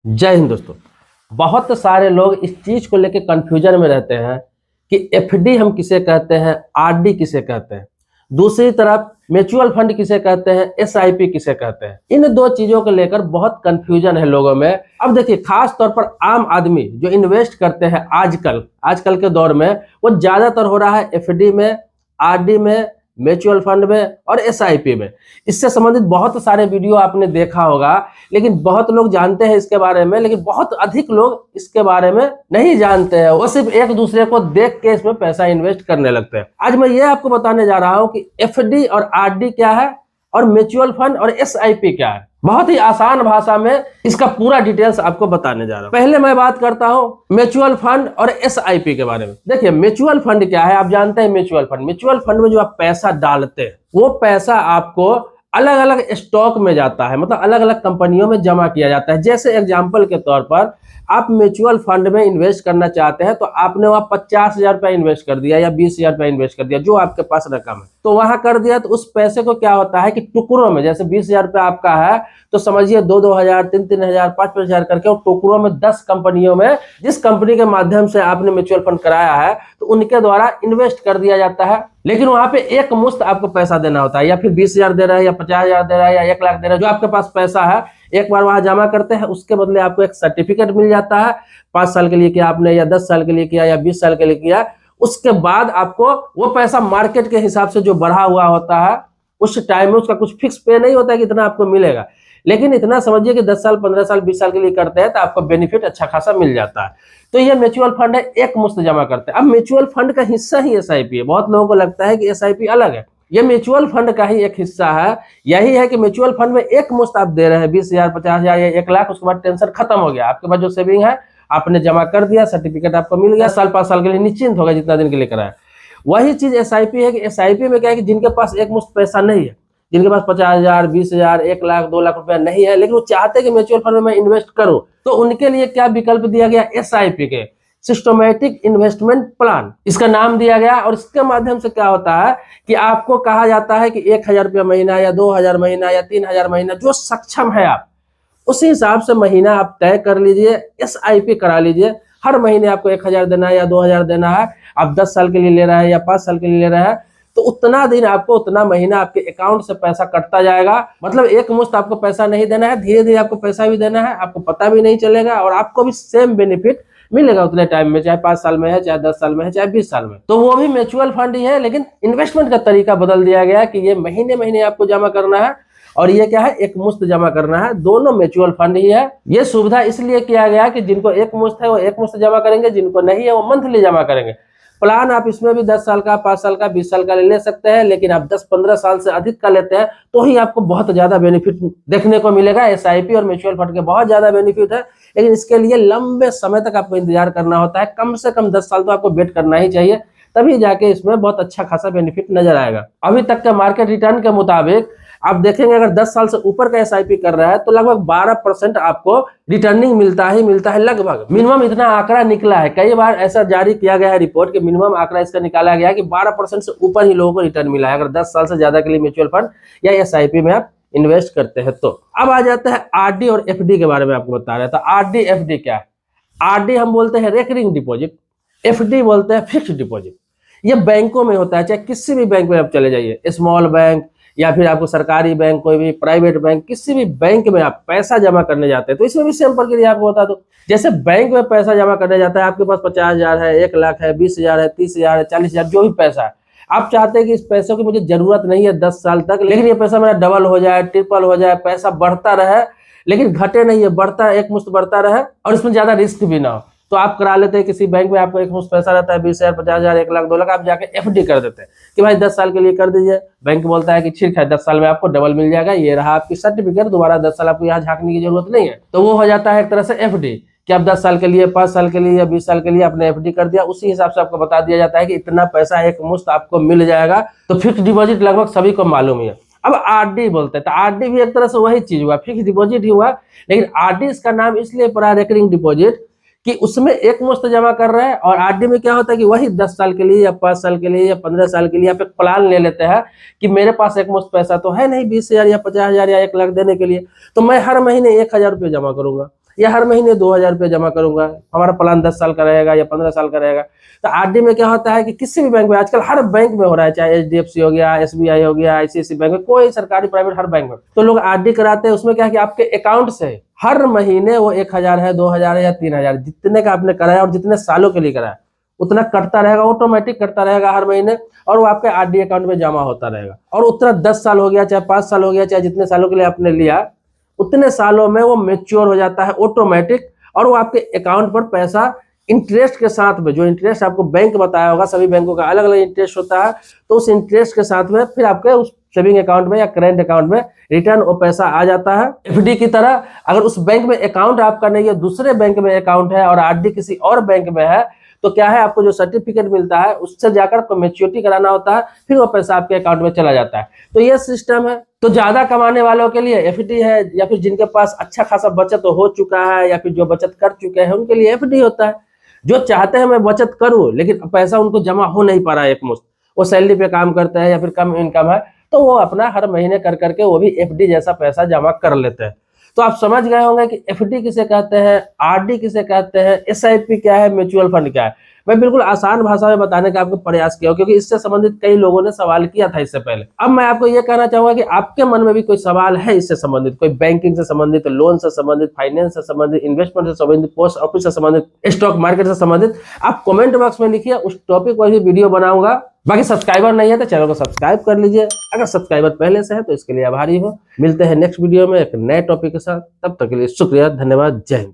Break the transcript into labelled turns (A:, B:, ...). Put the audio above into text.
A: जय हिंद दोस्तों। बहुत सारे लोग इस चीज को लेकर कंफ्यूजन में रहते हैं कि एफडी हम किसे कहते हैं, आरडी किसे कहते हैं, दूसरी तरफ म्यूचुअल फंड किसे कहते हैं, एसआईपी किसे कहते हैं। इन दो चीजों को लेकर बहुत कंफ्यूजन है लोगों में। अब देखिए, खास तौर पर आम आदमी जो इन्वेस्ट करते हैं आजकल के दौर में, वो ज्यादातर हो रहा है एफडी में, आरडी में, म्यूचुअल फंड में और एसआईपी में। इससे संबंधित बहुत सारे वीडियो आपने देखा होगा, लेकिन बहुत लोग जानते हैं इसके बारे में, लेकिन बहुत अधिक लोग इसके बारे में नहीं जानते हैं। वो सिर्फ एक दूसरे को देख के इसमें पैसा इन्वेस्ट करने लगते हैं। आज मैं ये आपको बताने जा रहा हूं कि एफडी और आरडी क्या है और म्यूचुअल फंड और एसआईपी क्या है। बहुत ही आसान भाषा में इसका पूरा डिटेल्स आपको बताने जा रहा हूं। पहले मैं बात करता हूं म्यूचुअल फंड और एसआईपी के बारे में। देखिए, म्यूचुअल फंड क्या है, आप जानते हैं म्यूचुअल फंड में जो आप पैसा डालते हैं, वो पैसा आपको अलग अलग स्टॉक में जाता है, मतलब अलग अलग कंपनियों में जमा किया जाता है। जैसे एग्जांपल के तौर पर आप म्यूचुअल फंड में इन्वेस्ट करना चाहते हैं, तो आपने वहां 50,000 रुपया इन्वेस्ट कर दिया या 20,000 रुपया इन्वेस्ट कर दिया, जो आपके पास रकम है, तो वहां कर दिया। तो उस पैसे को क्या होता है कि टुकड़ों में, जैसे 20,000 रुपया आपका है, तो समझिए 2-2 हजार, 3-3 हजार, 5-5 हजार करके वो टुकड़ों में 10 कंपनियों में, जिस कंपनी के माध्यम से आपने म्यूचुअल फंड कराया है, तो उनके द्वारा इन्वेस्ट कर दिया जाता है। लेकिन वहां पे एक मुश्त आपको पैसा देना होता है, या फिर 20,000 दे रहा है, या 50,000 दे रहा है, या 1 लाख दे रहा है, जो आपके पास पैसा है एक बार वहां जमा करते हैं, उसके बदले आपको एक सर्टिफिकेट मिल जाता है। 5 साल के लिए किया आपने, या 10 साल के लिए किया, या 20 साल के लिए किया, उसके बाद आपको वो पैसा मार्केट के हिसाब से जो बढ़ा हुआ होता है, उस टाइम में उसका कुछ फिक्स पे नहीं होता है कि इतना आपको मिलेगा, लेकिन इतना समझिए कि 10 साल, 15 साल, 20 साल के लिए करते हैं तो आपको बेनिफिट अच्छा खासा मिल जाता है। तो ये म्यूचुअल फंड है, एक मुश्त जमा करते हैं। अब म्यूचुअल फंड का हिस्सा ही एसआईपी है। बहुत लोगों को लगता है कि एसआईपी अलग है, ये म्यूचुअल फंड का ही एक हिस्सा है। यही है कि म्यूचुअल फंड में एक मुश्त आप दे रहे हैं, 20,000, 50,000 या 1 लाख, उसके बाद टेंशन खत्म हो गया। आपके पास जो सेविंग है आपने जमा कर दिया, सर्टिफिकेट आपको मिल गया, साल 5 साल के लिए निश्चिंत हो गया, जितना दिन के लिए कराया। वही चीज एसआईपी है कि एसआईपी में क्या है कि जिनके पास एक मुश्त पैसा नहीं है, जिनके पास 50,000, 20,000, 1 लाख, 2 लाख रुपया नहीं है, लेकिन वो चाहते हैं कि म्यूचुअल फंड में मैं इन्वेस्ट करूं, तो उनके लिए क्या विकल्प दिया गया, एसआईपी के, सिस्टमैटिक इन्वेस्टमेंट प्लान इसका नाम दिया गया। और इसके माध्यम से क्या होता है कि आपको कहा जाता है कि 1,000 रुपया महीना, या 2,000 महीना, या 3,000 महीना, जो सक्षम है आप उसी हिसाब से महीना आप तय कर लीजिए, एसआईपी करा लीजिए। हर महीने आपको 1,000 देना है या 2,000 देना है। आप 10 साल के लिए ले रहा है या 5 साल के लिए ले रहा है, तो उतना दिन आपको, उतना महीना आपके अकाउंट से पैसा कटता जाएगा। मतलब एक मुश्त आपको पैसा नहीं देना है, धीरे धीरे आपको पैसा भी देना है, आपको पता भी नहीं चलेगा, और आपको भी सेम बेनिफिट मिलेगा उतने टाइम में, चाहे 5 साल में है, चाहे 10 साल में है, चाहे 20 साल में। तो वो भी म्यूचुअल फंड ही है, लेकिन इन्वेस्टमेंट का तरीका बदल दिया गया कि ये महीने महीने आपको जमा करना है, और ये क्या है, एक मुश्त जमा करना है। दोनों म्यूचुअल फंड ही है। ये सुविधा इसलिए किया गया कि जिनको एक मुश्त है वो एक मुश्त जमा करेंगे, जिनको नहीं है वो मंथली जमा करेंगे। प्लान आप इसमें भी 10 साल का, 5 साल का, 20 साल का ले सकते हैं, लेकिन आप 10-15 साल से अधिक का लेते हैं तो ही आपको बहुत ज्यादा बेनिफिट देखने को मिलेगा। एसआईपी और म्यूचुअल फंड के बहुत ज्यादा बेनिफिट है, लेकिन इसके लिए लंबे समय तक आपको इंतजार करना होता है। कम से कम 10 साल तो आपको वेट करना ही चाहिए, तभी जाके इसमें बहुत अच्छा खासा बेनिफिट नजर आएगा। अभी तक के मार्केट रिटर्न के मुताबिक आप देखेंगे, अगर 10 साल से ऊपर का एसआईपी कर रहा है तो लगभग 12% आपको रिटर्निंग मिलता है लगभग। मिनिमम इतना आंकड़ा निकला है, कई बार ऐसा जारी किया गया है रिपोर्ट कि मिनिमम आंकड़ा इसका निकाला गया है कि 12% से ऊपर ही लोगों को रिटर्न मिला है, अगर 10 साल से ज्यादा के लिए म्यूचुअल फंड या एसआईपी में आप इन्वेस्ट करते हैं। तो अब आ जाता है आरडी और एफडी के बारे में आपको बता रहा था। आरडी एफडी क्या है? आरडी हम बोलते हैं रेकरिंग डिपॉजिट, एफडी बोलते हैं फिक्स्ड डिपॉजिट। ये बैंकों में होता है, चाहे किसी भी बैंक में आप चले जाइए, स्मॉल बैंक या फिर आपको सरकारी बैंक, कोई भी प्राइवेट बैंक, किसी भी बैंक में आप पैसा जमा करने जाते हैं, तो इसमें भी सेम प्रक्रिया आपको बता दो। जैसे बैंक में पैसा जमा करने जाता है, आपके पास 50,000 है, 1 लाख है, 20,000 है, 30,000 है, 40,000, जो भी पैसा है, आप चाहते हैं कि इस पैसों की मुझे जरूरत नहीं है 10 साल तक, लेकिन ये पैसा मेरा डबल हो जाए, ट्रिपल हो जाए, पैसा बढ़ता रहे, लेकिन घटे नहीं है, बढ़ता है, एक मुश्त बढ़ता रहे, और इसमें ज्यादा रिस्क भी ना हो, तो आप करा लेते हैं किसी बैंक में। आपको एक मुश्त पैसा रहता है 20,000, 50,000, 1 लाख, 2 लाख, आप जाके एफडी कर देते हैं कि भाई 10 साल के लिए कर दीजिए। बैंक बोलता है कि ठीक है, 10 साल में आपको डबल मिल जाएगा, ये रहा आपकी सर्टिफिकेट, दोबारा 10 साल आपको यहाँ झांकने की जरूरत नहीं है। तो वो हो जाता है एक तरह से एफडी, कि आप 10 साल के लिए, 5 साल के लिए या 20 साल के लिए आपने एफडी कर दिया। उसी हिसाब से आपको बता दिया जाता है कि इतना पैसा एक मुश्त आपको मिल जाएगा। तो फिक्स डिपॉजिट लगभग सभी को मालूम ही है। अब आरडी बोलते हैं, तो आरडी भी एक तरह से वही चीज हुआ, फिक्स डिपॉजिट ही हुआ, लेकिन आरडी इसका नाम इसलिए पड़ा रेकरिंग डिपॉजिट कि उसमें एक मुश्त जमा कर रहे हैं, और आरडी में क्या होता है कि वही 10 साल के लिए या 5 साल के लिए या 15 साल के लिए आप एक प्लान ले लेते हैं कि मेरे पास एक मुश्त पैसा तो है नहीं 20,000 या 50,000 या 1 लाख देने के लिए, तो मैं हर महीने 1,000 रुपये जमा करूंगा। या हर महीने 2000 रुपये जमा करूंगा, हमारा प्लान 10 साल का रहेगा या 15 साल का रहेगा। तो आरडी में क्या होता है कि किसी भी बैंक में, आजकल हर बैंक में हो रहा है, चाहे एचडीएफसी हो गया, एसबीआई हो गया, आईसीआईसी बैंक में, कोई सरकारी प्राइवेट हर बैंक में, तो लोग आरडी कराते हैं। उसमें क्या है कि आपके अकाउंट से हर महीने वो 1000 है, 2000 है या 3000, जितने का आपने कराया और जितने सालों के लिए कराया उतना कटता रहेगा, ऑटोमेटिक कटता रहेगा हर महीने, और वो आपके आरडी अकाउंट में जमा होता रहेगा। और उतना 10 साल हो गया, चाहे 5 साल हो गया, चाहे जितने सालों के लिए आपने लिया, उतने सालों में वो मैच्योर हो जाता है ऑटोमेटिक, और वो आपके अकाउंट पर पैसा इंटरेस्ट के साथ में, जो इंटरेस्ट आपको बैंक बताया होगा, सभी बैंकों का अलग अलग इंटरेस्ट होता है, तो उस इंटरेस्ट के साथ में फिर आपके उस सेविंग अकाउंट में या करेंट अकाउंट में रिटर्न वो पैसा आ जाता है। एफडी की तरह अगर उस बैंक में अकाउंट आपका नहीं है, दूसरे बैंक में अकाउंट है और आरडी किसी और बैंक में है, तो क्या है, आपको जो सर्टिफिकेट मिलता है उससे जाकर आपको मैच्योरिटी कराना होता है, फिर वो पैसा आपके अकाउंट में चला जाता है। तो ये सिस्टम है। तो ज्यादा कमाने वालों के लिए एफडी है, या फिर जिनके पास अच्छा खासा बचत हो चुका है या फिर जो बचत कर चुके हैं उनके लिए एफडी होता है। जो चाहते हैं मैं बचत करूं लेकिन पैसा उनको जमा हो नहीं पा रहा है एक मुश्त, वो सैलरी पे काम करते हैं या फिर कम इनकम है, तो वो अपना हर महीने कर करके वो भी एफडी जैसा पैसा जमा कर लेते हैं। तो आप समझ गए होंगे कि एफडी किसे कहते हैं, आरडी किसे कहते हैं, एसआईपी क्या है, म्यूचुअल फंड क्या है। मैं बिल्कुल आसान भाषा में बताने का आपको प्रयास किया, क्योंकि इससे संबंधित कई लोगों ने सवाल किया था इससे पहले। अब मैं आपको यह कहना चाहूंगा कि आपके मन में भी कोई सवाल है इससे संबंधित, कोई बैंकिंग से संबंधित, लोन से संबंधित, फाइनेंस से संबंधित, इन्वेस्टमेंट से संबंधित, पोस्ट ऑफिस से संबंधित, स्टॉक मार्केट से संबंधित, आप कमेंट बॉक्स में लिखिए, उस टॉपिक पर भी वीडियो बनाऊंगा। बाकी सब्सक्राइबर नहीं है तो चैनल को सब्सक्राइब कर लीजिए, अगर सब्सक्राइबर पहले से है तो इसके लिए आभारी हो। मिलते हैं नेक्स्ट वीडियो में एक नए टॉपिक के साथ, तब तक के लिए शुक्रिया, धन्यवाद, जय हिंद।